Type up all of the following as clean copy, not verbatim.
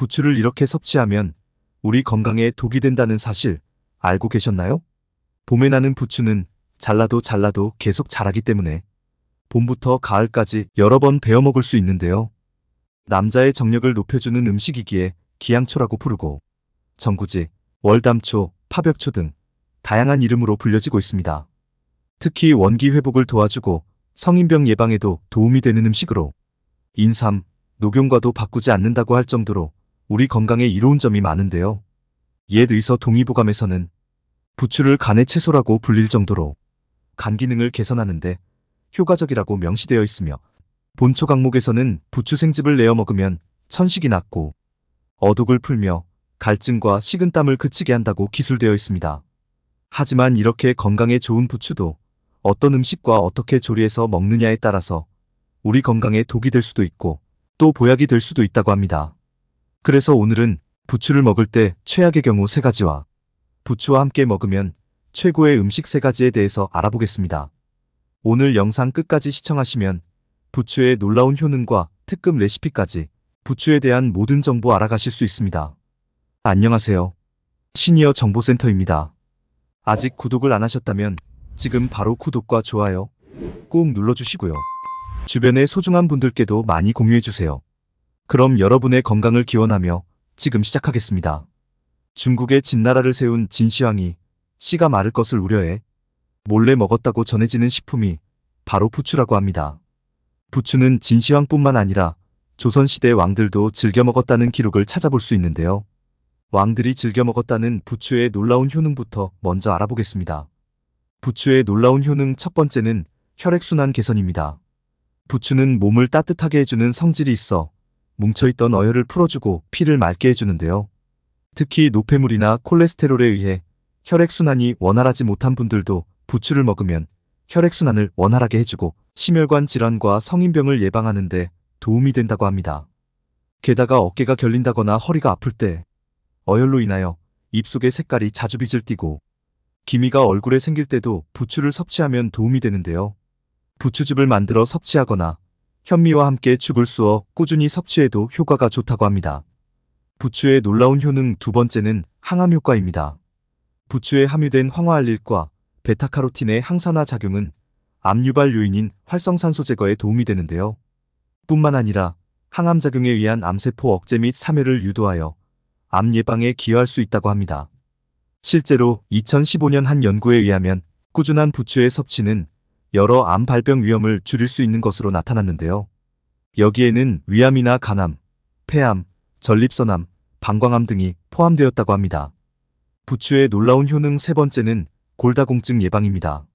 부추를 이렇게 섭취하면 우리 건강에 독이 된다는 사실 알고 계셨나요? 봄에 나는 부추는 잘라도 계속 자라기 때문에 봄부터 가을까지 여러 번 베어 먹을 수 있는데요. 남자의 정력을 높여주는 음식이기에 기양초라고 부르고 전구지, 월담초, 파벽초 등 다양한 이름으로 불려지고 있습니다. 특히 원기 회복을 도와주고 성인병 예방에도 도움이 되는 음식으로 인삼, 녹용과도 바꾸지 않는다고 할 정도로 우리 건강에 이로운 점이 많은데요. 옛 의서 동의보감에서는 부추를 간의 채소라고 불릴 정도로 간 기능을 개선하는데 효과적이라고 명시되어 있으며 본초 강목에서는 부추 생즙을 내어 먹으면 천식이 낫고 어독을 풀며 갈증과 식은땀을 그치게 한다고 기술되어 있습니다. 하지만 이렇게 건강에 좋은 부추도 어떤 음식과 어떻게 조리해서 먹느냐에 따라서 우리 건강에 독이 될 수도 있고 또 보약이 될 수도 있다고 합니다. 그래서 오늘은 부추를 먹을 때 최악의 경우 3가지와 부추와 함께 먹으면 최고의 음식 3가지에 대해서 알아보겠습니다. 오늘 영상 끝까지 시청하시면 부추의 놀라운 효능과 특급 레시피까지 부추에 대한 모든 정보 알아가실 수 있습니다. 안녕하세요. 시니어 정보센터입니다. 아직 구독을 안 하셨다면 지금 바로 구독과 좋아요 꼭 눌러주시고요. 주변의 소중한 분들께도 많이 공유해주세요. 그럼 여러분의 건강을 기원하며 지금 시작하겠습니다. 중국의 진나라를 세운 진시황이 씨가 마를 것을 우려해 몰래 먹었다고 전해지는 식품이 바로 부추라고 합니다. 부추는 진시황뿐만 아니라 조선시대 왕들도 즐겨 먹었다는 기록을 찾아볼 수 있는데요. 왕들이 즐겨 먹었다는 부추의 놀라운 효능부터 먼저 알아보겠습니다. 부추의 놀라운 효능 첫 번째는 혈액순환 개선입니다. 부추는 몸을 따뜻하게 해주는 성질이 있어 뭉쳐있던 어혈을 풀어주고 피를 맑게 해주는데요. 특히 노폐물이나 콜레스테롤에 의해 혈액순환이 원활하지 못한 분들도 부추를 먹으면 혈액순환을 원활하게 해주고 심혈관 질환과 성인병을 예방하는 데 도움이 된다고 합니다. 게다가 어깨가 결린다거나 허리가 아플 때 어혈로 인하여 입속의 색깔이 자주 빛을 띠고 기미가 얼굴에 생길 때도 부추를 섭취하면 도움이 되는데요. 부추즙을 만들어 섭취하거나 현미와 함께 죽을 쑤어 꾸준히 섭취해도 효과가 좋다고 합니다. 부추의 놀라운 효능 두 번째는 항암 효과입니다. 부추에 함유된 황화알릴과 베타카로틴의 항산화 작용은 암 유발 요인인 활성산소 제거에 도움이 되는데요. 뿐만 아니라 항암 작용에 의한 암세포 억제 및 사멸을 유도하여 암 예방에 기여할 수 있다고 합니다. 실제로 2015년 한 연구에 의하면 꾸준한 부추의 섭취는 여러 암 발병 위험을 줄일 수 있는 것으로 나타났는데요. 여기에는 위암이나 간암, 폐암, 전립선암, 방광암 등이 포함되었다고 합니다. 부추의 놀라운 효능 세 번째는 골다공증 예방입니다.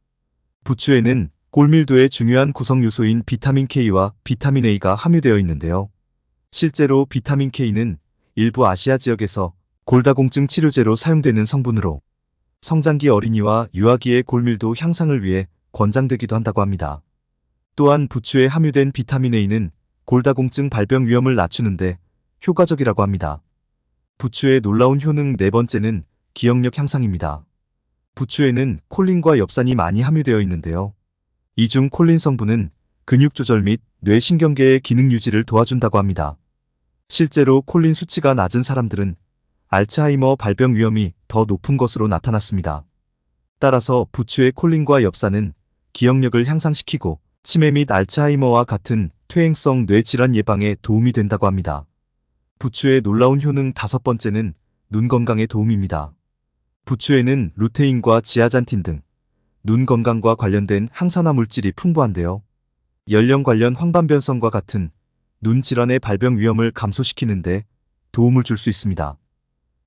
부추에는 골밀도의 중요한 구성 요소인 비타민 K와 비타민 A가 함유되어 있는데요. 실제로 비타민 K는 일부 아시아 지역에서 골다공증 치료제로 사용되는 성분으로 성장기 어린이와 유아기의 골밀도 향상을 위해 권장되기도 한다고 합니다. 또한 부추에 함유된 비타민 A는 골다공증 발병 위험을 낮추는데 효과적이라고 합니다. 부추의 놀라운 효능 네 번째는 기억력 향상입니다. 부추에는 콜린과 엽산이 많이 함유되어 있는데요. 이 중 콜린 성분은 근육 조절 및 뇌신경계의 기능 유지를 도와준다고 합니다. 실제로 콜린 수치가 낮은 사람들은 알츠하이머 발병 위험이 더 높은 것으로 나타났습니다. 따라서 부추의 콜린과 엽산은 기억력을 향상시키고 치매 및 알츠하이머와 같은 퇴행성 뇌질환 예방에 도움이 된다고 합니다. 부추의 놀라운 효능 다섯 번째는 눈 건강에 도움입니다. 부추에는 루테인과 지아잔틴 등 눈 건강과 관련된 항산화 물질이 풍부한데요. 연령 관련 황반변성과 같은 눈 질환의 발병 위험을 감소시키는데 도움을 줄 수 있습니다.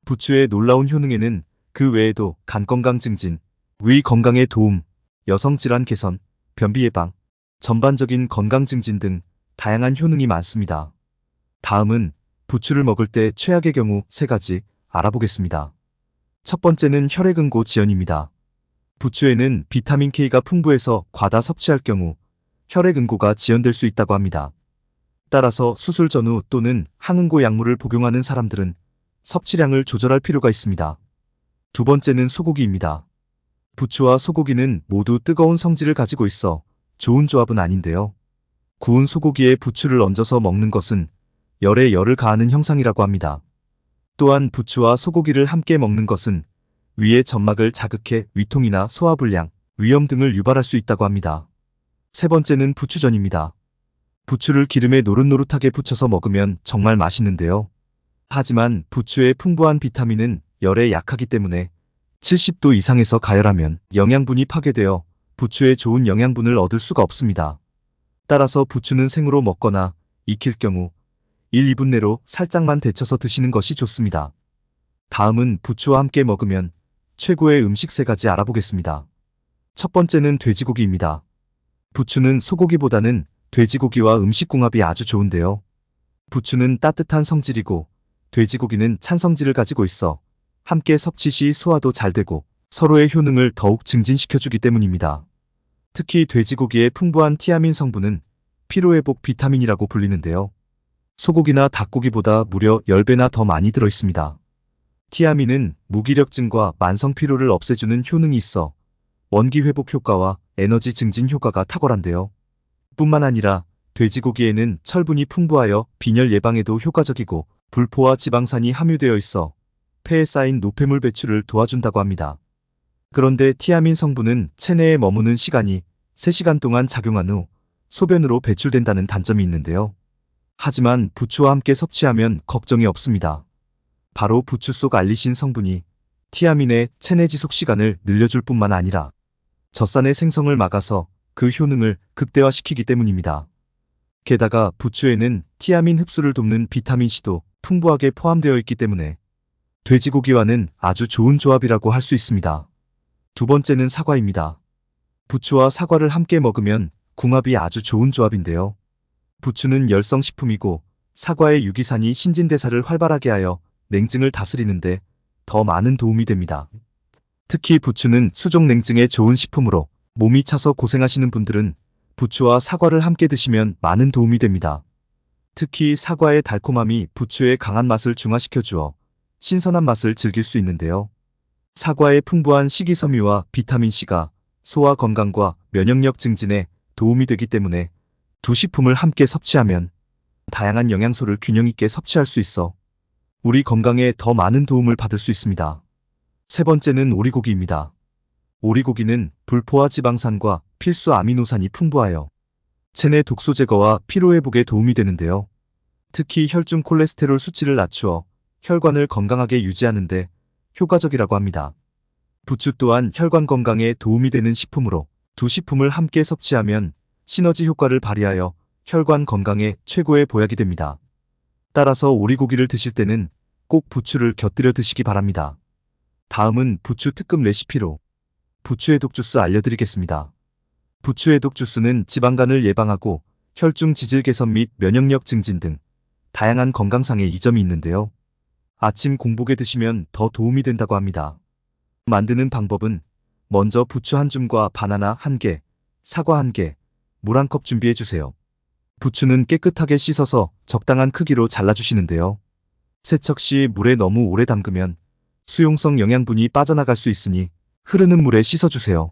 부추의 놀라운 효능에는 그 외에도 간 건강 증진, 위 건강에 도움, 여성 질환 개선, 변비 예방, 전반적인 건강 증진 등 다양한 효능이 많습니다. 다음은 부추를 먹을 때 최악의 경우 3가지 알아보겠습니다. 첫 번째는 혈액응고 지연입니다. 부추에는 비타민 K가 풍부해서 과다 섭취할 경우 혈액응고가 지연될 수 있다고 합니다. 따라서 수술 전후 또는 항응고 약물을 복용하는 사람들은 섭취량을 조절할 필요가 있습니다. 두 번째는 소고기입니다. 부추와 소고기는 모두 뜨거운 성질을 가지고 있어 좋은 조합은 아닌데요. 구운 소고기에 부추를 얹어서 먹는 것은 열에 열을 가하는 형상이라고 합니다. 또한 부추와 소고기를 함께 먹는 것은 위의 점막을 자극해 위통이나 소화불량, 위염 등을 유발할 수 있다고 합니다. 세 번째는 부추전입니다. 부추를 기름에 노릇노릇하게 부쳐서 먹으면 정말 맛있는데요. 하지만 부추의 풍부한 비타민은 열에 약하기 때문에 70도 이상에서 가열하면 영양분이 파괴되어 부추의 좋은 영양분을 얻을 수가 없습니다. 따라서 부추는 생으로 먹거나 익힐 경우 1, 2분 내로 살짝만 데쳐서 드시는 것이 좋습니다. 다음은 부추와 함께 먹으면 최고의 음식 3가지 알아보겠습니다. 첫 번째는 돼지고기입니다. 부추는 소고기보다는 돼지고기와 음식궁합이 아주 좋은데요. 부추는 따뜻한 성질이고 돼지고기는 찬 성질을 가지고 있어 함께 섭취 시 소화도 잘 되고 서로의 효능을 더욱 증진시켜주기 때문입니다. 특히 돼지고기의 풍부한 티아민 성분은 피로회복 비타민이라고 불리는데요. 소고기나 닭고기보다 무려 10배나 더 많이 들어있습니다. 티아민은 무기력증과 만성 피로를 없애주는 효능이 있어 원기 회복 효과와 에너지 증진 효과가 탁월한데요. 뿐만 아니라 돼지고기에는 철분이 풍부하여 빈혈 예방에도 효과적이고 불포화 지방산이 함유되어 있어 폐에 쌓인 노폐물 배출을 도와준다고 합니다. 그런데 티아민 성분은 체내에 머무는 시간이 3시간 동안 작용한 후 소변으로 배출된다는 단점이 있는데요. 하지만 부추와 함께 섭취하면 걱정이 없습니다. 바로 부추 속 알리신 성분이 티아민의 체내 지속 시간을 늘려줄 뿐만 아니라 젖산의 생성을 막아서 그 효능을 극대화시키기 때문입니다. 게다가 부추에는 티아민 흡수를 돕는 비타민C도 풍부하게 포함되어 있기 때문에 돼지고기와는 아주 좋은 조합이라고 할 수 있습니다. 두 번째는 사과입니다. 부추와 사과를 함께 먹으면 궁합이 아주 좋은 조합인데요. 부추는 열성식품이고 사과의 유기산이 신진대사를 활발하게 하여 냉증을 다스리는데 더 많은 도움이 됩니다. 특히 부추는 수족 냉증에 좋은 식품으로 몸이 차서 고생하시는 분들은 부추와 사과를 함께 드시면 많은 도움이 됩니다. 특히 사과의 달콤함이 부추의 강한 맛을 중화시켜 주어 신선한 맛을 즐길 수 있는데요. 사과의 풍부한 식이섬유와 비타민C가 소화 건강과 면역력 증진에 도움이 되기 때문에 두 식품을 함께 섭취하면 다양한 영양소를 균형 있게 섭취할 수 있어 우리 건강에 더 많은 도움을 받을 수 있습니다. 세 번째는 오리고기입니다. 오리고기는 불포화 지방산과 필수 아미노산이 풍부하여 체내 독소 제거와 피로회복에 도움이 되는데요. 특히 혈중 콜레스테롤 수치를 낮추어 혈관을 건강하게 유지하는 데 효과적이라고 합니다. 부추 또한 혈관 건강에 도움이 되는 식품으로 두 식품을 함께 섭취하면 시너지 효과를 발휘하여 혈관 건강에 최고의 보약이 됩니다. 따라서 오리고기를 드실 때는 꼭 부추를 곁들여 드시기 바랍니다. 다음은 부추 특급 레시피로 부추해독 주스 알려드리겠습니다. 부추해독 주스는 지방간을 예방하고 혈중 지질 개선 및 면역력 증진 등 다양한 건강상의 이점이 있는데요. 아침 공복에 드시면 더 도움이 된다고 합니다. 만드는 방법은 먼저 부추 한 줌과 바나나 1개, 사과 1개, 물 1컵 준비해 주세요. 부추는 깨끗하게 씻어서 적당한 크기로 잘라주시는데요. 세척 시 물에 너무 오래 담그면 수용성 영양분이 빠져나갈 수 있으니 흐르는 물에 씻어주세요.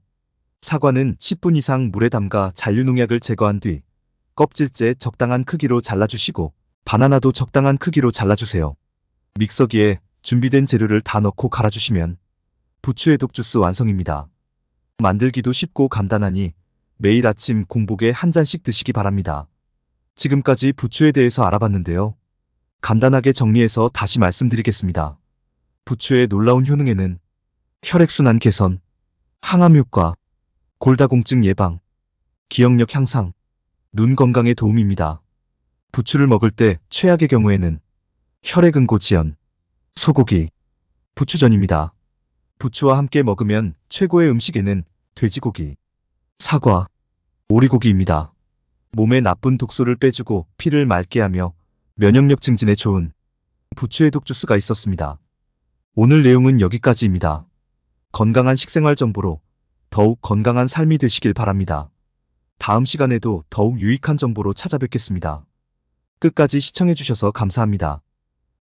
사과는 10분 이상 물에 담가 잔류농약을 제거한 뒤 껍질째 적당한 크기로 잘라주시고 바나나도 적당한 크기로 잘라주세요. 믹서기에 준비된 재료를 다 넣고 갈아주시면 부추해독 주스 완성입니다. 만들기도 쉽고 간단하니 매일 아침 공복에 한 잔씩 드시기 바랍니다. 지금까지 부추에 대해서 알아봤는데요. 간단하게 정리해서 다시 말씀드리겠습니다. 부추의 놀라운 효능에는 혈액순환 개선, 항암 효과, 골다공증 예방, 기억력 향상, 눈 건강에 도움입니다. 부추를 먹을 때 최악의 경우에는 혈액응고 지연, 소고기, 부추전입니다. 부추와 함께 먹으면 최고의 음식에는 돼지고기, 사과, 오리고기입니다. 몸에 나쁜 독소를 빼주고 피를 맑게 하며 면역력 증진에 좋은 부추해독 주스가 있었습니다. 오늘 내용은 여기까지입니다. 건강한 식생활 정보로 더욱 건강한 삶이 되시길 바랍니다. 다음 시간에도 더욱 유익한 정보로 찾아뵙겠습니다. 끝까지 시청해주셔서 감사합니다.